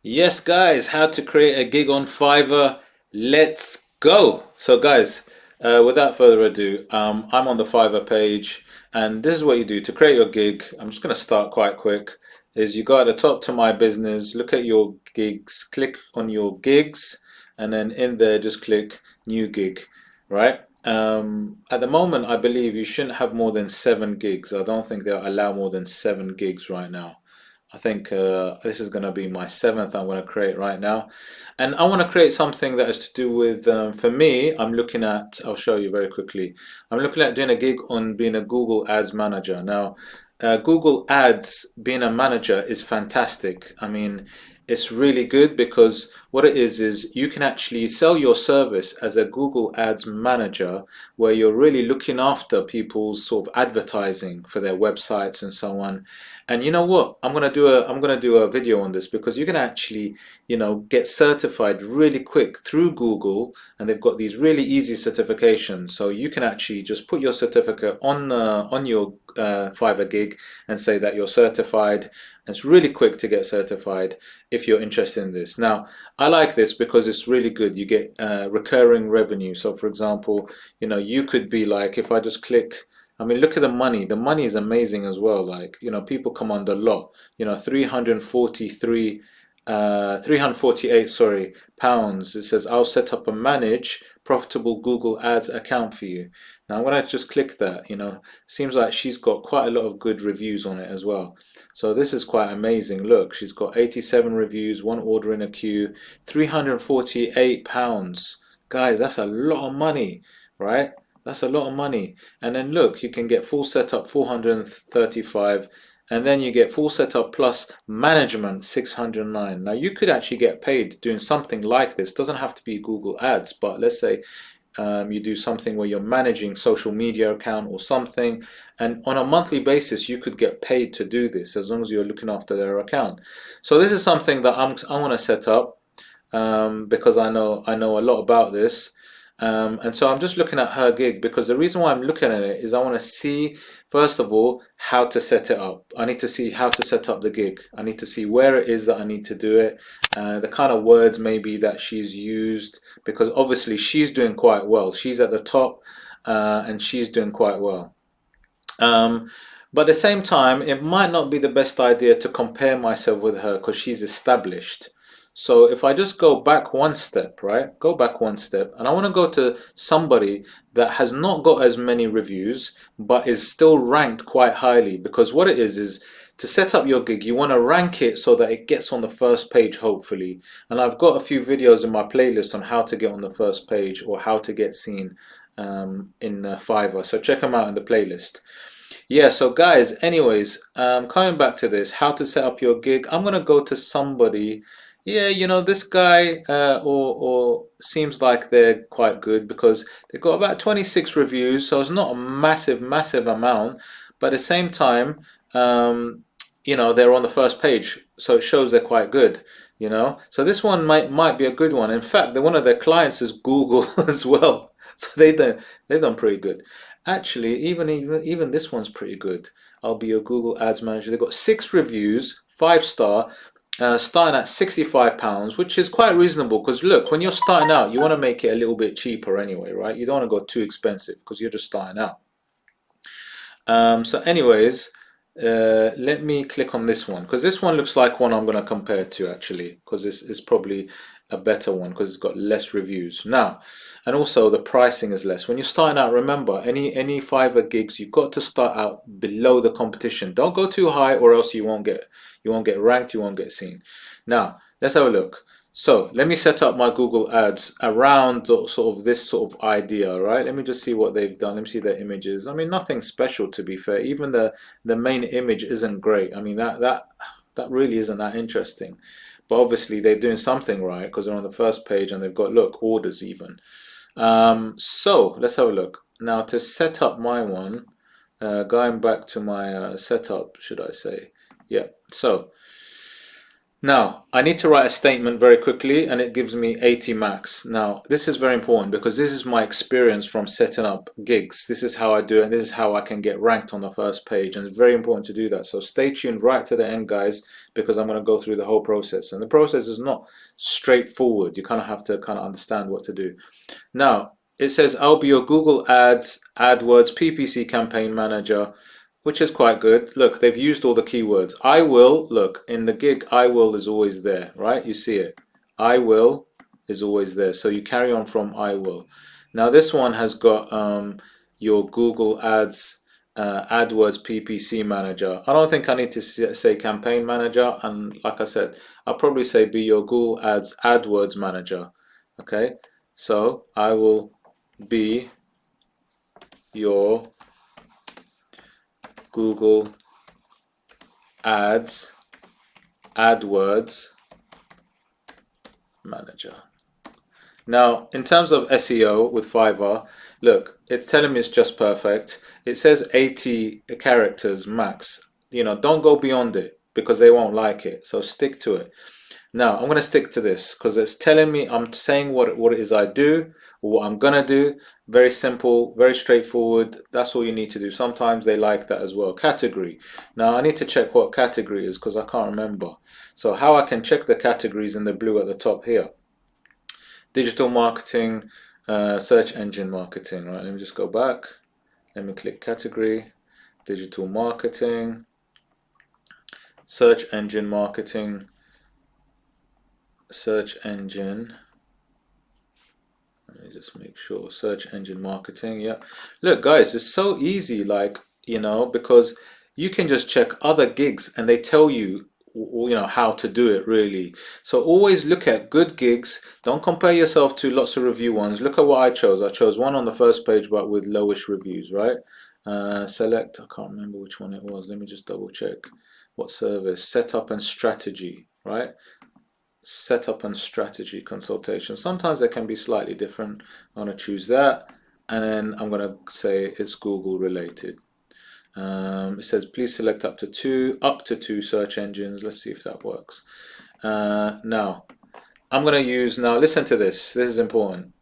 Yes, guys, how to create a gig on Fiverr. Let's go. So, guys, without further ado, I'm on the Fiverr page, and this is what you do to create your gig. I'm just going to start quite quick. Is you go at the top to my business, look at your gigs, click on your gigs, and then in there just click new gig, right? At the moment, I believe you shouldn't have more than 7 gigs. I don't think they'll allow more than 7 gigs right now. I think this is going to be my seventh I'm going to create right now. And I want to create something that is to do with, for me, I'll show you very quickly. I'm looking at doing a gig on being a Google Ads manager. Now, Google Ads being a manager is fantastic. I mean, it's really good because what it is you can actually sell your service as a Google Ads manager where you're really looking after people's sort of advertising for their websites and so on. And you know what? I'm gonna do a video on this because you can actually, get certified really quick through Google, and they've got these really easy certifications. So you can actually just put your certificate on your Fiverr gig and say that you're certified. And it's really quick to get certified if you're interested in this. Now, I like this because it's really good. You get recurring revenue. So, for example, you could be like, if I just click. I mean, look at the money. The money is amazing as well. Like, people come on the lot. 348, sorry, pounds. It says, I'll set up a manage profitable Google Ads account for you. Now, I'm going to just click that, seems like she's got quite a lot of good reviews on it as well. So this is quite amazing. Look, she's got 87 reviews, one order in a queue, 348 pounds. Guys, that's a lot of money, right? That's a lot of money. And then look, you can get full setup 435, and then you get full setup plus management 609. Now you could actually get paid doing something like this. Doesn't have to be Google Ads, but let's say you do something where you're managing social media account or something, and on a monthly basis you could get paid to do this as long as you're looking after their account. So this is something that I want to set up because I know a lot about this. And so I'm just looking at her gig because the reason why I'm looking at it is I want to see, first of all, how to set it up. I need to see how to set up the gig. I need to see where it is that I need to do it, the kind of words maybe that she's used, because obviously she's doing quite well. She's at the top and she's doing quite well. Um, but at the same time, it might not be the best idea to compare myself with her because she's established. So if I just go back one step, right? Go back one step, and I want to go to somebody that has not got as many reviews, but is still ranked quite highly. Because what it is to set up your gig, you want to rank it so that it gets on the first page, hopefully. And I've got a few videos in my playlist on how to get on the first page or how to get seen in Fiverr. So check them out in the playlist. Yeah, so guys, anyways, coming back to this, how to set up your gig, I'm gonna go to somebody. Yeah, this guy or seems like they're quite good because they've got about 26 reviews, so it's not a massive amount, but at the same time, they're on the first page, so it shows they're quite good. So this one might be a good one. In fact, one of their clients is Google as well, so they've done pretty good. Actually, even this one's pretty good. I'll be your Google Ads manager. They've got 6 reviews, 5 star, starting at £65, which is quite reasonable. Because look, when you're starting out, you want to make it a little bit cheaper anyway, right? You don't want to go too expensive because you're just starting out. So anyways, let me click on this one because this one looks like one I'm going to compare to actually, because this is probably a better one because it's got less reviews now, and also the pricing is less. When you're starting out, remember, any Fiverr gigs, you've got to start out below the competition. Don't go too high or else you won't get ranked, you won't get seen. Now let's have a look. So let me set up my Google Ads around sort of this sort of idea, right? Let me just see what they've done. Let me see their images. I mean, nothing special to be fair. Even the main image isn't great. I mean, that really isn't that interesting. But obviously they're doing something right because they're on the first page and they've got, look, orders even. So let's have a look. Now to set up my one, going back to my setup, should I say? Yeah. So Now, I need to write a statement very quickly and it gives me 80 max. Now, this is very important because this is my experience from setting up gigs. This is how I do it and this is how I can get ranked on the first page, and it's very important to do that. So stay tuned right to the end, guys, because I'm going to go through the whole process. And the process is not straightforward. You kind of have to kind of understand what to do. Now, it says I'll be your Google Ads, AdWords, PPC campaign manager, which is quite good. Look, they've used all the keywords. I will, look, in the gig, I will is always there, right? You see it. I will is always there. So you carry on from I will. Now this one has got your Google Ads, AdWords PPC manager. I don't think I need to say campaign manager. And like I said, I'll probably say be your Google Ads, AdWords manager. Okay, so I will be your Google Ads, AdWords manager. Now, in terms of SEO with Fiverr, look, it's telling me it's just perfect. It says 80 characters max. You know, don't go beyond it because they won't like it. So stick to it. Now, I'm going to stick to this because it's telling me, I'm saying what it is I do, or what I'm going to do. Very simple, very straightforward. That's all you need to do. Sometimes they like that as well. Category. Now, I need to check what category is because I can't remember. So how I can check the categories in the blue at the top here. Digital marketing, search engine marketing. Right, let me just go back. Let me click category, digital marketing, search engine marketing, search engine, let me just make sure, search engine marketing. Yeah, look guys, it's so easy, like, you know, because you can just check other gigs and they tell you, you know, how to do it really. So always look at good gigs. Don't compare yourself to lots of review ones. Look at what I chose one on the first page but with lowish reviews, right? Select, I can't remember which one it was, let me just double check. What service? Setup and strategy, right? Setup and strategy consultation. Sometimes they can be slightly different. I'm going to choose that, and then I'm going to say it's Google related. It says please select up to two search engines. Let's see if that works. Now I'm going to use, now listen to this, this is important.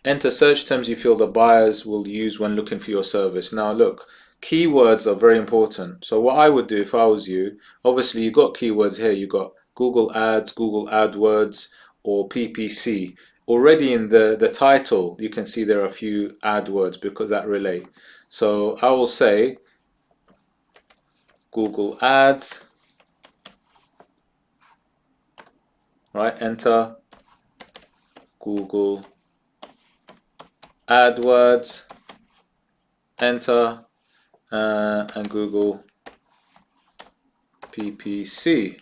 Enter search terms you feel the buyers will use when looking for your service. Now look, keywords are very important. So what I would do if I was you, obviously you got keywords here, you got Google Ads, Google AdWords, or PPC. Already in the title, you can see there are a few AdWords because that relate. So I will say Google Ads, right, enter, Google AdWords, enter, and Google PPC,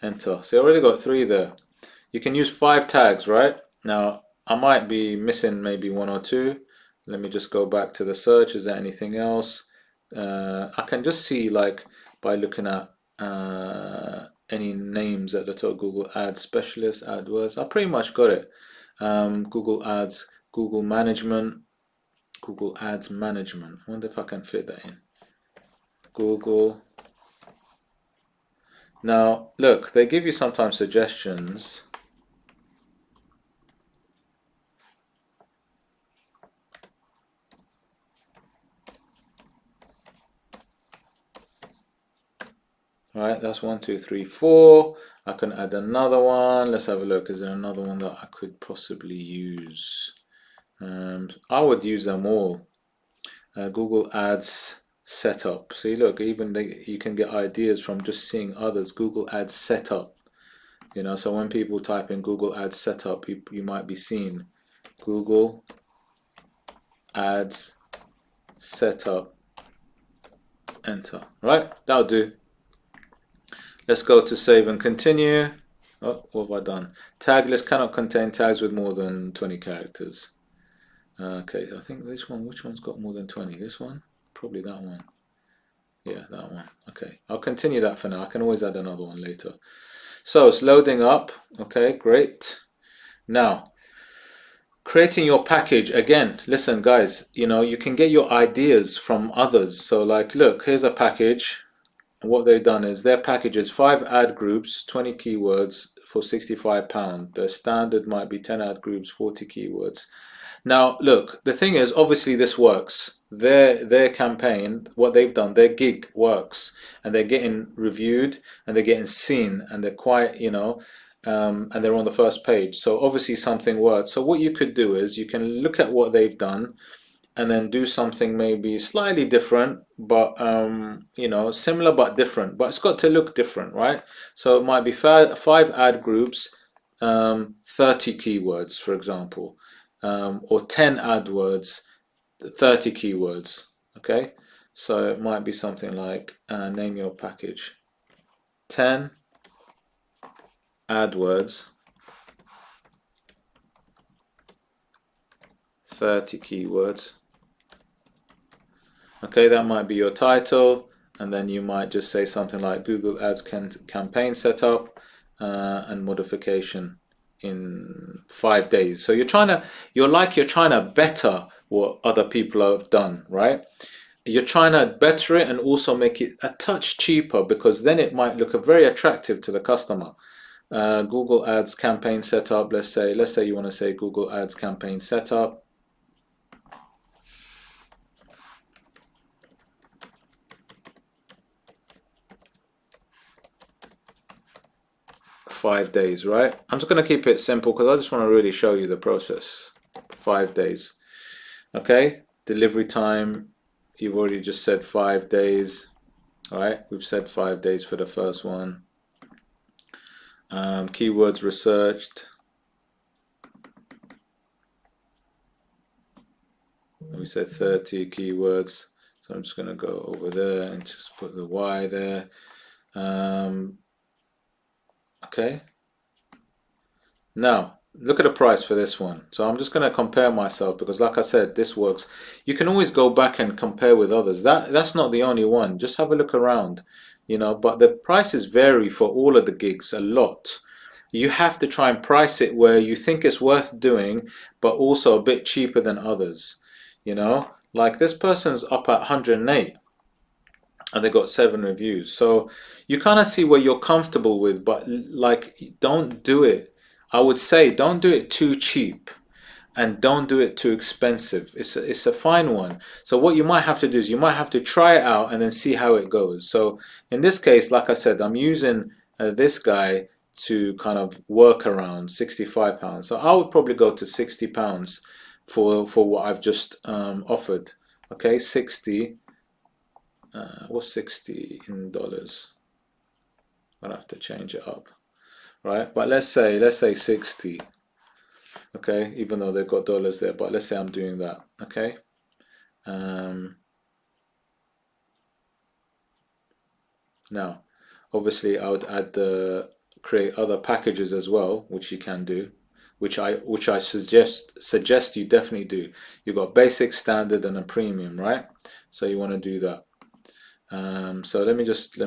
enter. So I already got 3 there. You can use 5 tags, right? Now I might be missing maybe 1 or 2. Let me just go back to the search. Is there anything else? I can just see, like, by looking at any names at the top. Google Ads Specialist, AdWords. I pretty much got it. Google Ads, Google Management, Google Ads Management. I wonder if I can fit that in. Google. Now, look, they give you sometimes suggestions. Right, that's 1, 2, 3, 4. I can add another one. Let's have a look. Is there another one that I could possibly use? I would use them all. Google Ads Setup. See, look, even you can get ideas from just seeing others. Google Ads Setup. You know, so when people type in Google Ads Setup, you might be seeing Google Ads Setup. Enter. Right, that'll do. Let's go to save and continue. Oh, what have I done? Tag list cannot contain tags with more than 20 characters. Okay, I think this one, which one's got more than 20? This one? Probably that one. Yeah, that one. Okay, I'll continue that for now. I can always add another one later. So it's loading up. Okay, great. Now, creating your package. Again, listen guys, you know, you can get your ideas from others. So like, look, here's a package. what they've done is their package is 5 ad groups, 20 keywords for £65. The standard might be 10 ad groups, 40 keywords. Now, look, the thing is, obviously this works. Their campaign, what they've done, their gig works, and they're getting reviewed, and they're getting seen, and they're quite, and they're on the first page. So obviously something works. So what you could do is you can look at what they've done, and then do something maybe slightly different, but similar but different. But it's got to look different, right? So it might be 5 ad groups, 30 keywords, for example, or 10 AdWords, 30 keywords. Okay, so it might be something like name your package, 10 AdWords, 30 keywords. Okay, that might be your title, and then you might just say something like Google Ads campaign setup and modification in 5 days. So you're trying to better what other people have done, right? You're trying to better it and also make it a touch cheaper, because then it might look very attractive to the customer. Google Ads campaign setup. Let's say you want to say Google Ads campaign setup. Five days, right? I'm just going to keep it simple because I just want to really show you the process. 5 days. Okay, delivery time, you've already just said 5 days. All right, we've said 5 days for the first one. Keywords researched, we said 30 keywords, so I'm just going to go over there and just put the Y there. Okay, now look at the price for this one. So I'm just going to compare myself, because like I said, this works. You can always go back and compare with others. That's not the only one. Just have a look around, but the prices vary for all of the gigs a lot. You have to try and price it where you think it's worth doing, but also a bit cheaper than others. Like this person's up at 108 and they got 7 reviews. So you kind of see what you're comfortable with, but like, don't do it. I would say don't do it too cheap, and don't do it too expensive. It's a fine one. So what you might have to do is you might have to try it out and then see how it goes. So in this case, like I said, I'm using this guy to kind of work around £65. So I would probably go to £60 for what I've just offered. Okay, 60. What's 60 in dollars? I'll have to change it up, right? But let's say 60. Okay, even though they've got dollars there, but let's say I'm doing that. Okay. Now, obviously, I would create other packages as well, which you can do, which I suggest you definitely do. You've got basic, standard, and a premium, right? So you want to do that. So let me just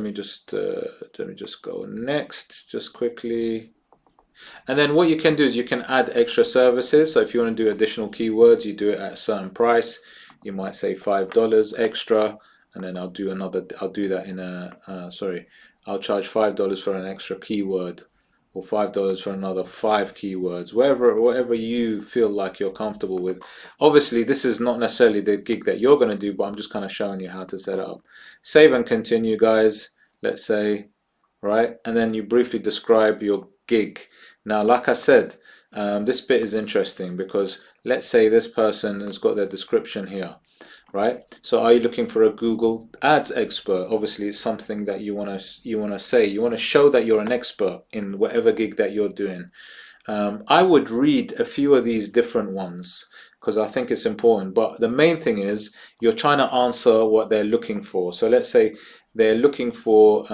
go next, just quickly. And then what you can do is you can add extra services. So if you want to do additional keywords, you do it at a certain price. You might say $5 extra, and then I'll do that in I'll charge $5 for an extra keyword, or $5 for another 5 keywords, whatever you feel like you're comfortable with. Obviously, this is not necessarily the gig that you're going to do, but I'm just kind of showing you how to set it up. Save and continue, guys. Let's say, right, and then you briefly describe your gig. Now, like I said, this bit is interesting, because let's say this person has got their description here, right? So are you looking for a Google Ads expert? Obviously, it's something that you want to show that you're an expert in whatever gig that you're doing. I would read a few of these different ones, because I think it's important. But the main thing is you're trying to answer what they're looking for. So let's say they're looking for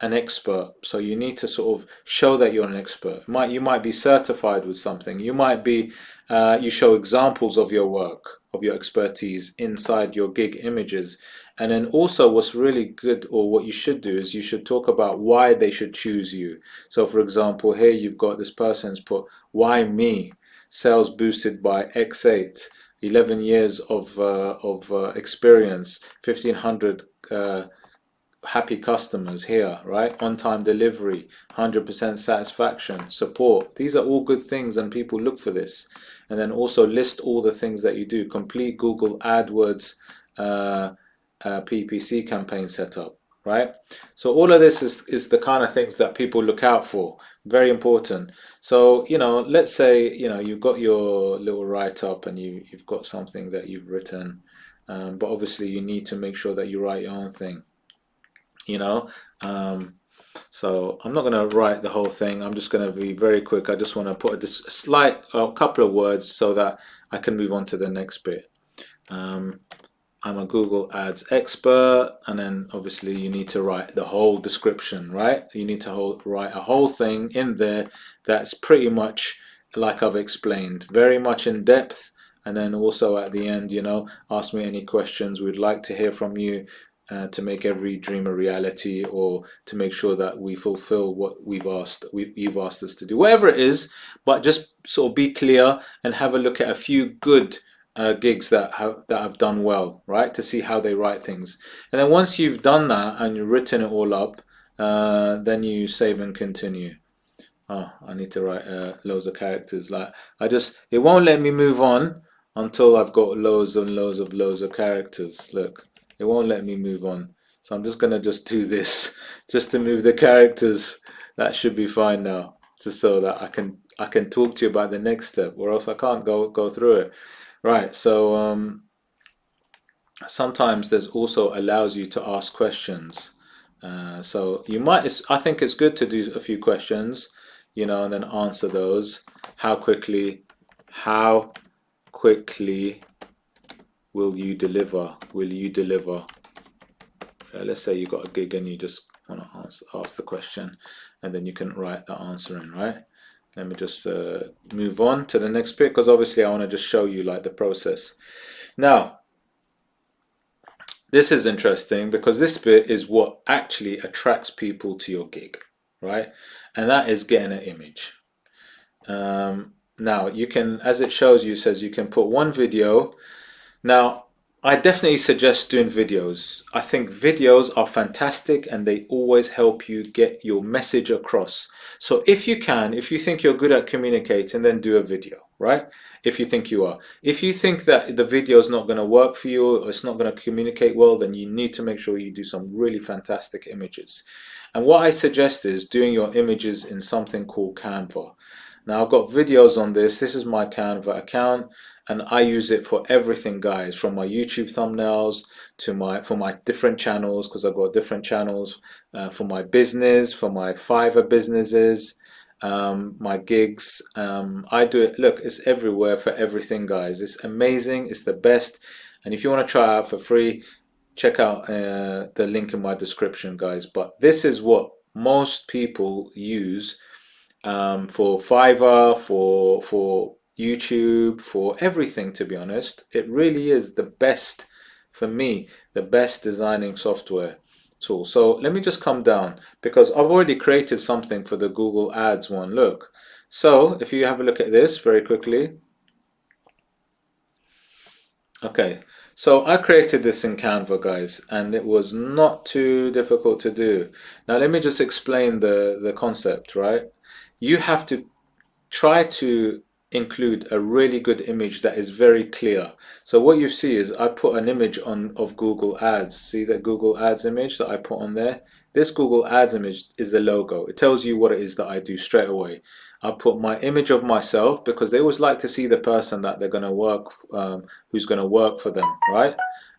an expert, so you need to sort of show that you're an expert. You might be certified with something. You might be you show examples of your work, of your expertise inside your gig images. And then also what's really good, or what you should do, is you should talk about why they should choose you. So for example, here you've got this person's put, why me? Sales boosted by X8, 11 years of experience, 1,500 happy customers here, right? On-time delivery, 100% satisfaction, support. These are all good things and people look for this. And then also list all the things that you do. Complete Google AdWords PPC campaign setup, right? So all of this is the kind of things that people look out for. Very important. So, you know, let's say, you know, you've got your little write-up and you've got something that you've written, but obviously you need to make sure that you write your own thing, you know. So I'm not going to write the whole thing. I'm just going to be very quick. I just want to put a couple of words so that I can move on to the next bit. I'm a Google Ads expert, and then obviously you need to write the whole description, right? You need to write a whole thing in there that's pretty much like I've explained, very much in depth. And then also at the end, you know, ask me any questions. We'd like to hear from you to make every dream a reality, or to make sure that we fulfill what you've asked us to do, whatever it is. But just sort of be clear and have a look at a few good gigs that have done well, right? To see how they write things. And then once you've done that and you've written it all up, then you save and continue. Oh, I need to write loads of characters. Like it won't let me move on until I've got loads and loads of characters. Look, it won't let me move on. So I'm just gonna just do this just to move the characters. That should be fine now, just so that I can talk to you about the next step, or else I can't go through it. Right, so sometimes there's also allows you to ask questions. So you might, I think it's good to do a few questions, you know, and then answer those. How quickly will you deliver? Will you deliver? Let's say you got a gig and you just want to ask the question, and then you can write the answer in, right? Let me just move on to the next bit, because obviously I want to just show you like the process. Now, this is interesting because this bit is what actually attracts people to your gig, right? And that is getting an image. Now you can, as it shows you, it says you can put one video. Now, I definitely suggest doing videos. I think videos are fantastic and they always help you get your message across. So if you think you're good at communicating, then do a video, right? If you think you are. If you think that the video is not going to work for you, or it's not going to communicate well, then you need to make sure you do some really fantastic images. And what I suggest is doing your images in something called Canva. Now I've got videos on this. This is my Canva account, and I use it for everything, guys, from my YouTube thumbnails to for my different channels, because I've got different channels, for my business, for my Fiverr businesses, my gigs. I do it. Look, it's everywhere for everything, guys. It's amazing. It's the best. And if you want to try it out for free, check out the link in my description, guys. But this is what most people use for Fiverr, for YouTube, for everything, to be honest. It really is the best, for me, the best designing software tool. So let me just come down, because I've already created something for the Google Ads one. Look, so if you have a look at this very quickly. Okay, so I created this in Canva, guys, and it was not too difficult to do. Now let me just explain the concept, right? You have to try to include a really good image that is very clear. So what you see is I put an image of Google Ads. See that Google Ads image that I put on there? This Google Ads image is the logo. It tells you what it is that I do straight away. I put my image of myself, because they always like to see the person that they're going to work, who's going to work for them, right?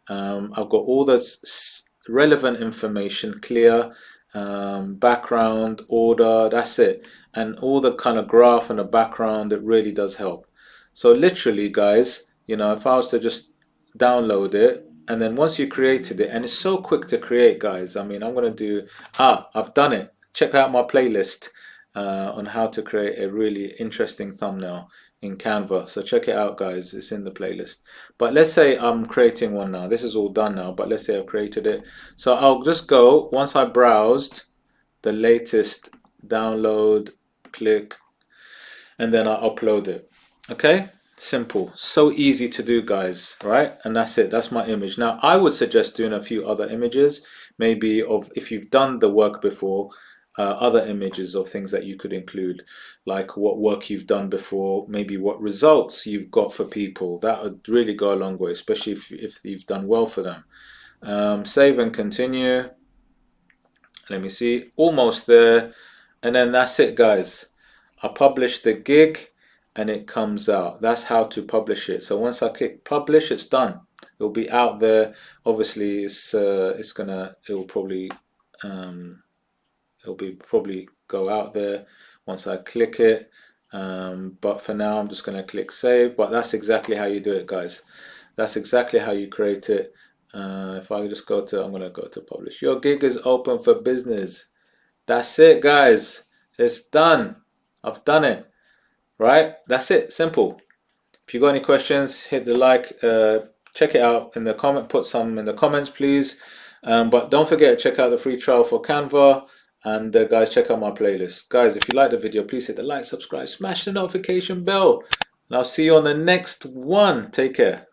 I've got all this relevant information, clear, background, order, that's it. And all the kind of graph and the background, it really does help. So literally, guys, you know, if I was to just download it, and then once you created it, and it's so quick to create, guys. I mean, I'm going to do, I've done it. Check out my playlist on how to create a really interesting thumbnail in Canva. So check it out, guys. It's in the playlist. But let's say I'm creating one now. This is all done now, but let's say I've created it. So I'll just go, once I browsed the latest download, click, and then I upload it. Okay, simple, so easy to do, guys, right? And that's it. That's my image. Now I would suggest doing a few other images, maybe of if you've done the work before, other images of things that you could include, like what work you've done before, maybe what results you've got for people. That would really go a long way, especially if you've done well for them. Save and continue. Let me see, almost there. And then that's it, guys. I publish the gig and it comes out. That's how to publish it. So once I click publish, it's done. It'll be out there. Obviously, it'll probably go out there once I click it. But for now, I'm just gonna click save. But that's exactly how you do it, guys. That's exactly how you create it. If I just I'm gonna go to publish. Your gig is open for business. That's it, guys. It's done. I've done it. Right? That's it. Simple. If you got any questions, hit the like. Check it out in the comment. Put some in the comments, please. But don't forget to check out the free trial for Canva. And guys, check out my playlist. Guys, if you like the video, please hit the like, subscribe, smash the notification bell. And I'll see you on the next one. Take care.